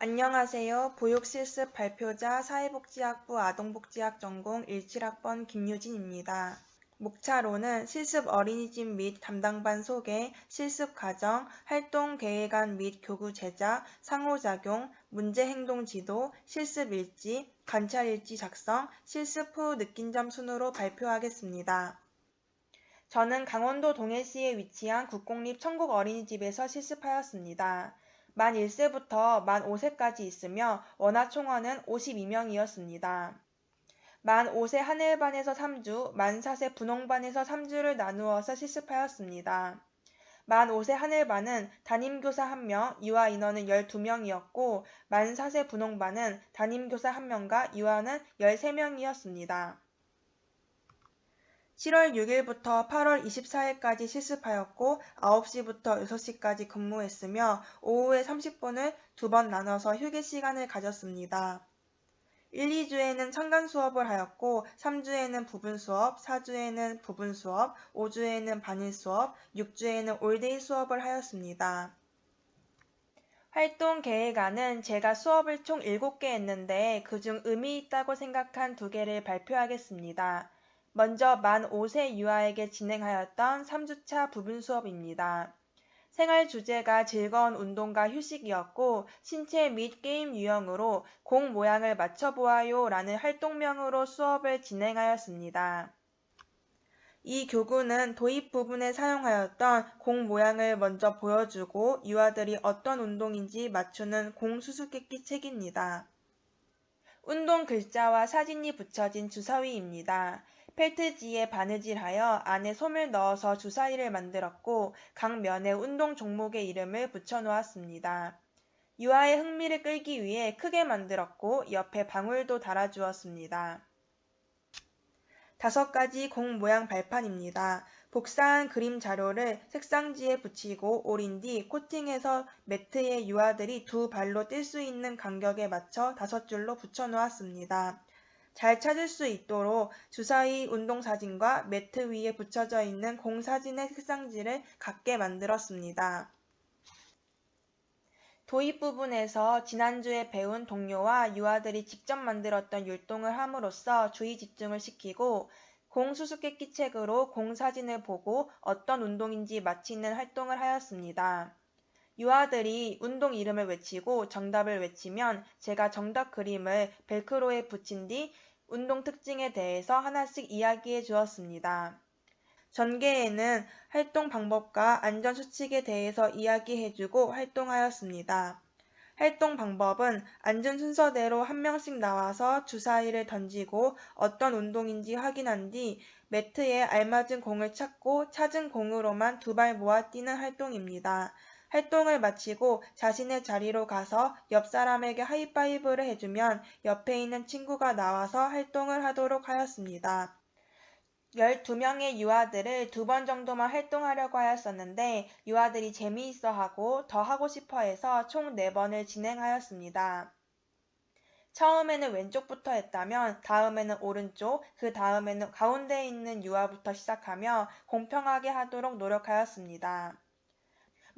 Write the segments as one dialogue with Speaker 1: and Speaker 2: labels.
Speaker 1: 안녕하세요. 보육실습 발표자 사회복지학부 아동복지학 전공 17학번 김유진입니다. 목차로는 실습 어린이집 및 담당반 소개, 실습 과정, 활동 계획안 및 교구 제작, 상호작용, 문제행동 지도, 실습 일지, 관찰 일지 작성, 실습 후 느낀 점 순으로 발표하겠습니다. 저는 강원도 동해시에 위치한 국공립 천국 어린이집에서 실습하였습니다. 만 1세부터 만 5세까지 있으며 원화 총원은 52명이었습니다. 만 5세 하늘반에서 3주, 만 4세 분홍반에서 3주를 나누어서 실습하였습니다. 만 5세 하늘반은 담임교사 1명, 유아 인원은 12명이었고 만 4세 분홍반은 담임교사 1명과 유아는 13명이었습니다. 7월 6일부터 8월 24일까지 실습하였고 9시부터 6시까지 근무했으며 오후에 30분을 2번 나눠서 휴게 시간을 가졌습니다. 1, 2주에는 첨간 수업을 하였고 3주에는 부분 수업, 4주에는 부분 수업, 5주에는 반일 수업, 6주에는 올데이 수업을 하였습니다. 활동 계획안은 제가 수업을 총 7개 했는데 그중 의미 있다고 생각한 2개를 발표하겠습니다. 먼저 만 5세 유아에게 진행하였던 3주차 부분 수업입니다. 생활 주제가 즐거운 운동과 휴식이었고 신체 및 게임 유형으로 공 모양을 맞춰보아요 라는 활동명으로 수업을 진행하였습니다. 이 교구는 도입 부분에 사용하였던 공 모양을 먼저 보여주고 유아들이 어떤 운동인지 맞추는 공 수수께끼 책입니다. 운동 글자와 사진이 붙여진 주사위입니다. 펠트지에 바느질하여 안에 솜을 넣어서 주사위를 만들었고 각 면에 운동 종목의 이름을 붙여놓았습니다. 유아의 흥미를 끌기 위해 크게 만들었고 옆에 방울도 달아주었습니다. 5가지 공 모양 발판입니다. 복사한 그림 자료를 색상지에 붙이고 오린 뒤 코팅해서 매트에 유아들이 2발로 뛸 수 있는 간격에 맞춰 5줄로 붙여놓았습니다. 잘 찾을 수 있도록 주사위 운동사진과 매트 위에 붙여져 있는 공 사진의 색상지를 같게 만들었습니다. 도입 부분에서 지난주에 배운 동료와 유아들이 직접 만들었던 율동을 함으로써 주의 집중을 시키고 공 수수께끼 책으로 공 사진을 보고 어떤 운동인지 맞히는 활동을 하였습니다. 유아들이 운동 이름을 외치고 정답을 외치면 제가 정답 그림을 벨크로에 붙인 뒤 운동 특징에 대해서 하나씩 이야기해 주었습니다. 전개에는 활동 방법과 안전수칙에 대해서 이야기해주고 활동하였습니다. 활동 방법은 앉은 순서대로 한 명씩 나와서 주사위를 던지고 어떤 운동인지 확인한 뒤 매트에 알맞은 공을 찾고 찾은 공으로만 2발 모아 뛰는 활동입니다. 활동을 마치고 자신의 자리로 가서 옆 사람에게 하이파이브를 해주면 옆에 있는 친구가 나와서 활동을 하도록 하였습니다. 12명의 유아들을 2번 정도만 활동하려고 하였었는데 유아들이 재미있어하고 더 하고 싶어해서 총 4번을 진행하였습니다. 처음에는 왼쪽부터 했다면 다음에는 오른쪽, 그 다음에는 가운데에 있는 유아부터 시작하며 공평하게 하도록 노력하였습니다.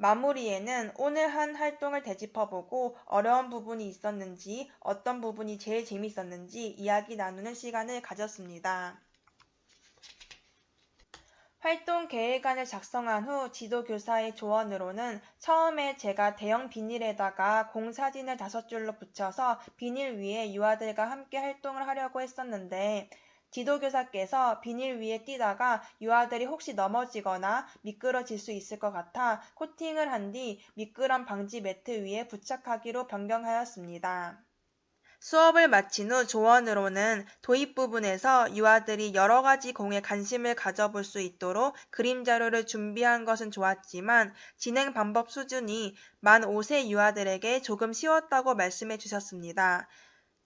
Speaker 1: 마무리에는 오늘 한 활동을 되짚어보고 어려운 부분이 있었는지 어떤 부분이 제일 재미있었는지 이야기 나누는 시간을 가졌습니다. 활동 계획안을 작성한 후 지도교사의 조언으로는 처음에 제가 대형 비닐에다가 공 사진을 5줄로 붙여서 비닐 위에 유아들과 함께 활동을 하려고 했었는데 지도교사께서 비닐 위에 뛰다가 유아들이 혹시 넘어지거나 미끄러질 수 있을 것 같아 코팅을 한 뒤 미끄럼 방지 매트 위에 부착하기로 변경하였습니다. 수업을 마친 후 조언으로는 도입 부분에서 유아들이 여러 가지 공에 관심을 가져볼 수 있도록 그림 자료를 준비한 것은 좋았지만 진행 방법 수준이 만 5세 유아들에게 조금 쉬웠다고 말씀해 주셨습니다.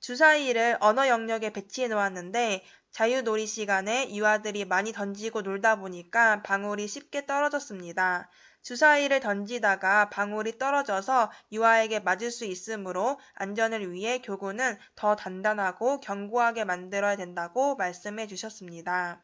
Speaker 1: 주사위를 언어 영역에 배치해 놓았는데 자유놀이 시간에 유아들이 많이 던지고 놀다 보니까 방울이 쉽게 떨어졌습니다. 주사위를 던지다가 방울이 떨어져서 유아에게 맞을 수 있으므로 안전을 위해 교구는 더 단단하고 견고하게 만들어야 된다고 말씀해 주셨습니다.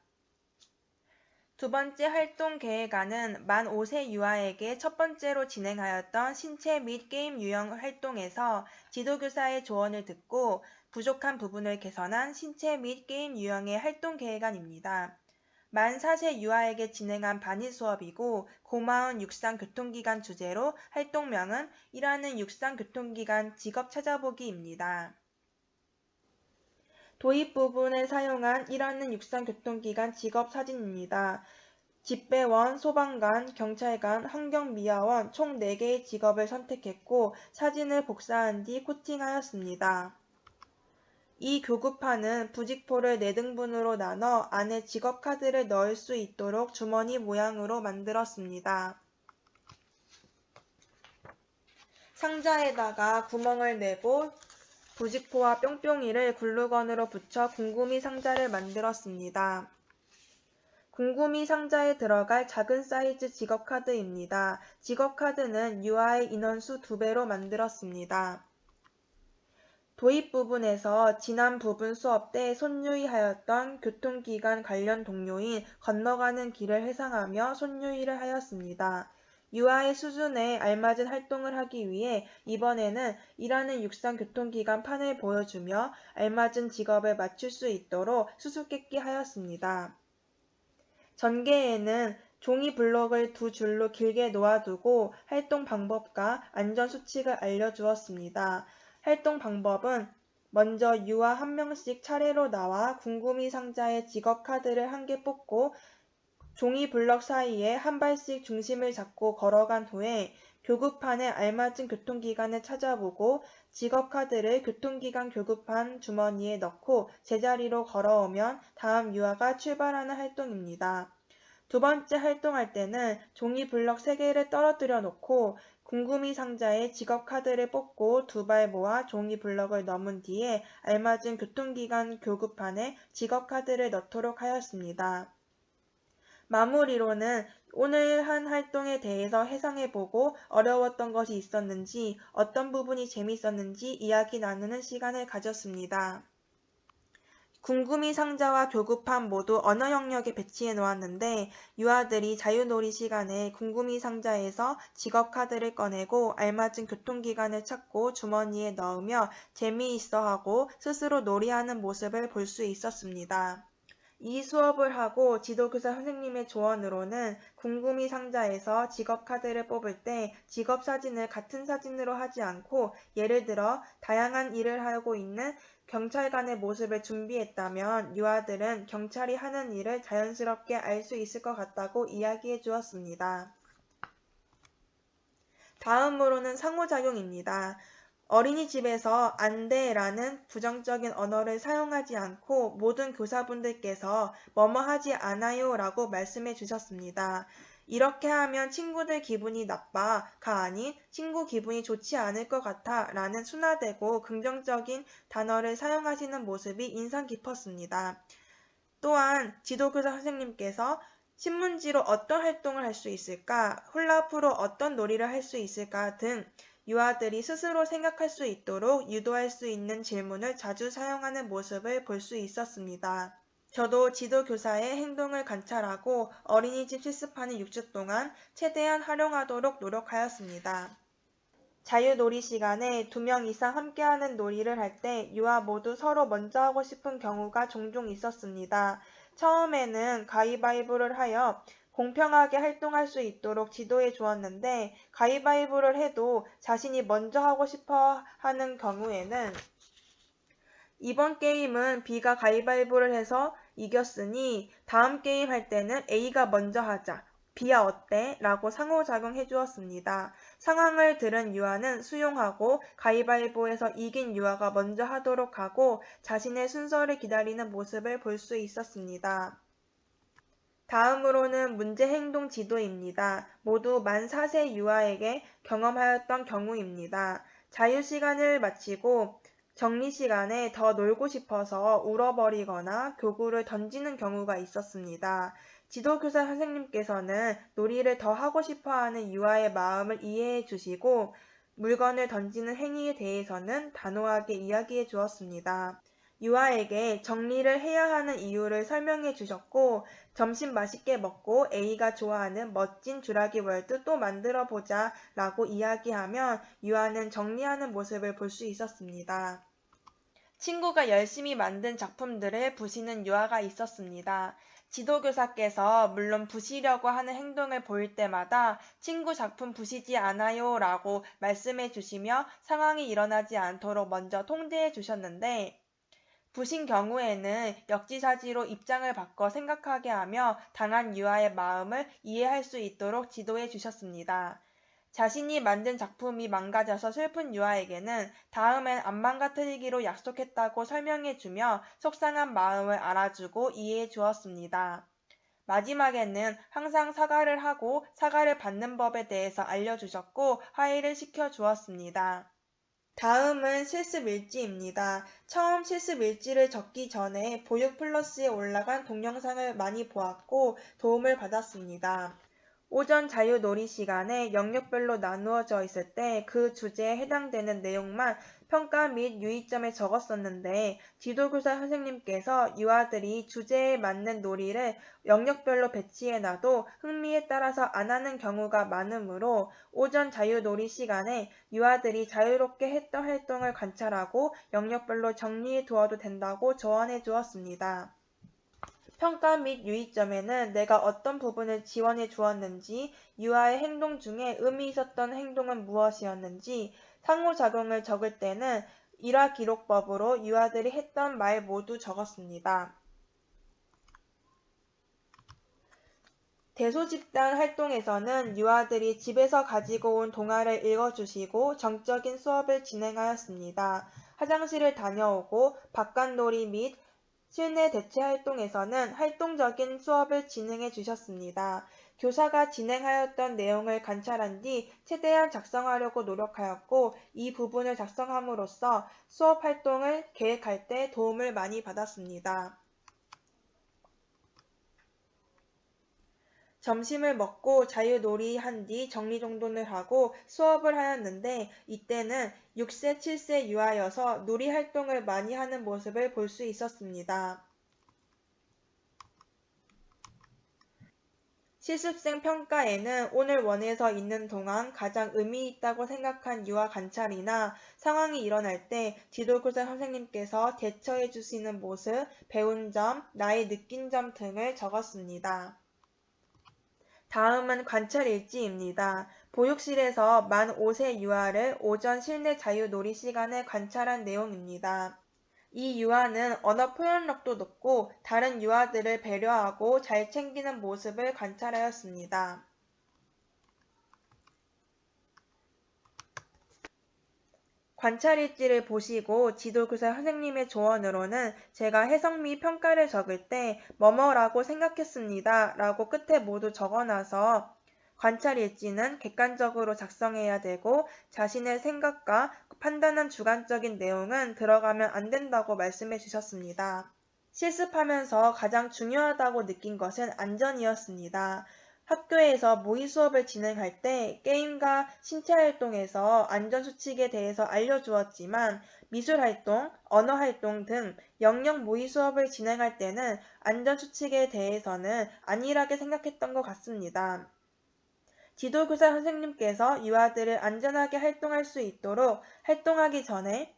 Speaker 1: 두 번째 활동 계획안은 만 5세 유아에게 첫 번째로 진행하였던 신체 및 게임 유형 활동에서 지도교사의 조언을 듣고 부족한 부분을 개선한 신체 및 게임 유형의 활동 계획안입니다. 만 4세 유아에게 진행한 반일 수업이고 고마운 육상교통기관 주제로 활동명은 일하는 육상교통기관 직업 찾아보기입니다. 도입 부분에 사용한 일하는 육상교통기관 직업 사진입니다. 집배원, 소방관, 경찰관, 환경미화원 총 4개의 직업을 선택했고 사진을 복사한 뒤 코팅하였습니다. 이 교급판은 부직포를 4등분으로 나눠 안에 직업카드를 넣을 수 있도록 주머니 모양으로 만들었습니다. 상자에다가 구멍을 내고 부직포와 뿅뿅이를 글루건으로 붙여 곰곰이 상자를 만들었습니다. 곰곰이 상자에 들어갈 작은 사이즈 직업카드입니다. 직업카드는 유아의 인원수 2배로 만들었습니다. 도입 부분에서 지난 부분 수업 때 손유의하였던 교통기관 관련 동료인 건너가는 길을 회상하며 손유의를 하였습니다. 유아의 수준에 알맞은 활동을 하기 위해 이번에는 일하는 육상교통기관 판을 보여주며 알맞은 직업을 맞출 수 있도록 수수께끼 하였습니다. 전개에는 종이 블록을 2줄로 길게 놓아두고 활동 방법과 안전수칙을 알려주었습니다. 활동 방법은 먼저 유아 1명씩 차례로 나와 곰곰이 상자에 직업카드를 1개 뽑고 종이 블럭 사이에 한 발씩 중심을 잡고 걸어간 후에 교급판에 알맞은 교통기관을 찾아보고 직업카드를 교통기관 교급판 주머니에 넣고 제자리로 걸어오면 다음 유아가 출발하는 활동입니다. 두 번째 활동할 때는 종이 블럭 3개를 떨어뜨려 놓고 곰곰이 상자에 직업카드를 뽑고 2발 모아 종이 블럭을 넘은 뒤에 알맞은 교통기관 교급판에 직업카드를 넣도록 하였습니다. 마무리로는 오늘 한 활동에 대해서 해상해보고 어려웠던 것이 있었는지 어떤 부분이 재밌었는지 이야기 나누는 시간을 가졌습니다. 곰곰이 상자와 교급판 모두 언어 영역에 배치해 놓았는데 유아들이 자유놀이 시간에 곰곰이 상자에서 직업카드를 꺼내고 알맞은 교통기관을 찾고 주머니에 넣으며 재미있어하고 스스로 놀이하는 모습을 볼 수 있었습니다. 이 수업을 하고 지도교사 선생님의 조언으로는 곰곰이 상자에서 직업카드를 뽑을 때 직업사진을 같은 사진으로 하지 않고 예를 들어 다양한 일을 하고 있는 경찰관의 모습을 준비했다면 유아들은 경찰이 하는 일을 자연스럽게 알 수 있을 것 같다고 이야기해 주었습니다. 다음으로는 상호작용입니다. 어린이집에서 안 돼 라는 부정적인 언어를 사용하지 않고 모든 교사분들께서 뭐뭐 하지 않아요 라고 말씀해 주셨습니다. 이렇게 하면 친구들 기분이 나빠가 아닌 친구 기분이 좋지 않을 것 같아 라는 순화되고 긍정적인 단어를 사용하시는 모습이 인상 깊었습니다. 또한 지도교사 선생님께서 신문지로 어떤 활동을 할 수 있을까, 훌라후프로 어떤 놀이를 할 수 있을까 등 유아들이 스스로 생각할 수 있도록 유도할 수 있는 질문을 자주 사용하는 모습을 볼 수 있었습니다. 저도 지도교사의 행동을 관찰하고 어린이집 실습하는 6주 동안 최대한 활용하도록 노력하였습니다. 자유놀이 시간에 2명 이상 함께하는 놀이를 할 때 유아 모두 서로 먼저 하고 싶은 경우가 종종 있었습니다. 처음에는 가위바위보를 하여 공평하게 활동할 수 있도록 지도해 주었는데 가위바위보를 해도 자신이 먼저 하고 싶어 하는 경우에는 이번 게임은 B가 가위바위보를 해서 이겼으니 다음 게임 할 때는 A가 먼저 하자. B야 어때? 라고 상호작용해 주었습니다. 상황을 들은 유아는 수용하고 가위바위보에서 이긴 유아가 먼저 하도록 하고 자신의 순서를 기다리는 모습을 볼 수 있었습니다. 다음으로는 문제행동 지도입니다. 모두 만 4세 유아에게 경험하였던 경우입니다. 자유시간을 마치고 정리시간에 더 놀고 싶어서 울어버리거나 교구를 던지는 경우가 있었습니다. 지도교사 선생님께서는 놀이를 더 하고 싶어하는 유아의 마음을 이해해 주시고 물건을 던지는 행위에 대해서는 단호하게 이야기해 주었습니다. 유아에게 정리를 해야 하는 이유를 설명해 주셨고, 점심 맛있게 먹고 A가 좋아하는 멋진 주라기 월드 또 만들어 보자 라고 이야기하면 유아는 정리하는 모습을 볼 수 있었습니다. 친구가 열심히 만든 작품들을 부시는 유아가 있었습니다. 지도교사께서 물론 부시려고 하는 행동을 보일 때마다 친구 작품 부시지 않아요 라고 말씀해 주시며 상황이 일어나지 않도록 먼저 통제해 주셨는데, 부신 경우에는 역지사지로 입장을 바꿔 생각하게 하며 당한 유아의 마음을 이해할 수 있도록 지도해 주셨습니다. 자신이 만든 작품이 망가져서 슬픈 유아에게는 다음엔 안 망가뜨리기로 약속했다고 설명해주며 속상한 마음을 알아주고 이해해 주었습니다. 마지막에는 항상 사과를 하고 사과를 받는 법에 대해서 알려주셨고 화해를 시켜주었습니다. 다음은 실습일지입니다. 처음 실습일지를 적기 전에 보육 플러스에 올라간 동영상을 많이 보았고 도움을 받았습니다. 오전 자유놀이 시간에 영역별로 나누어져 있을 때 그 주제에 해당되는 내용만 평가 및 유의점에 적었었는데, 지도교사 선생님께서 유아들이 주제에 맞는 놀이를 영역별로 배치해놔도 흥미에 따라서 안 하는 경우가 많으므로 오전 자유놀이 시간에 유아들이 자유롭게 했던 활동을 관찰하고 영역별로 정리해 두어도 된다고 조언해 주었습니다. 평가 및 유의점에는 내가 어떤 부분을 지원해 주었는지, 유아의 행동 중에 의미 있었던 행동은 무엇이었는지, 상호작용을 적을 때는 일화기록법으로 유아들이 했던 말 모두 적었습니다. 대소집단 활동에서는 유아들이 집에서 가지고 온 동화를 읽어주시고 정적인 수업을 진행하였습니다. 화장실을 다녀오고 바깥놀이 및 실내 대체 활동에서는 활동적인 수업을 진행해 주셨습니다. 교사가 진행하였던 내용을 관찰한 뒤 최대한 작성하려고 노력하였고, 이 부분을 작성함으로써 수업 활동을 계획할 때 도움을 많이 받았습니다. 점심을 먹고 자유놀이 한 뒤 정리정돈을 하고 수업을 하였는데, 이때는 6세, 7세 유아여서 놀이 활동을 많이 하는 모습을 볼 수 있었습니다. 실습생 평가에는 오늘 원에서 있는 동안 가장 의미 있다고 생각한 유아 관찰이나 상황이 일어날 때 지도교사 선생님께서 대처해 주시는 모습, 배운 점, 나의 느낀 점 등을 적었습니다. 다음은 관찰일지입니다. 보육실에서 만 5세 유아를 오전 실내 자유놀이 시간에 관찰한 내용입니다. 이 유아는 언어 표현력도 높고 다른 유아들을 배려하고 잘 챙기는 모습을 관찰하였습니다. 관찰일지를 보시고 지도교사 선생님의 조언으로는 제가 해석 및 평가를 적을 때 뭐뭐라고 생각했습니다 라고 끝에 모두 적어놔서 관찰일지는 객관적으로 작성해야 되고 자신의 생각과 판단한 주관적인 내용은 들어가면 안 된다고 말씀해 주셨습니다. 실습하면서 가장 중요하다고 느낀 것은 안전이었습니다. 학교에서 모의 수업을 진행할 때 게임과 신체활동에서 안전수칙에 대해서 알려주었지만 미술활동, 언어활동 등 영역 모의 수업을 진행할 때는 안전수칙에 대해서는 안일하게 생각했던 것 같습니다. 지도교사 선생님께서 유아들을 안전하게 활동할 수 있도록 활동하기 전에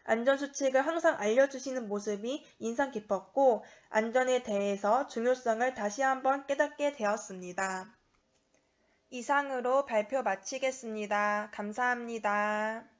Speaker 1: 안전수칙을 항상 알려주시는 모습이 인상 깊었고, 안전에 대해서 중요성을 다시 한번 깨닫게 되었습니다. 이상으로 발표 마치겠습니다. 감사합니다.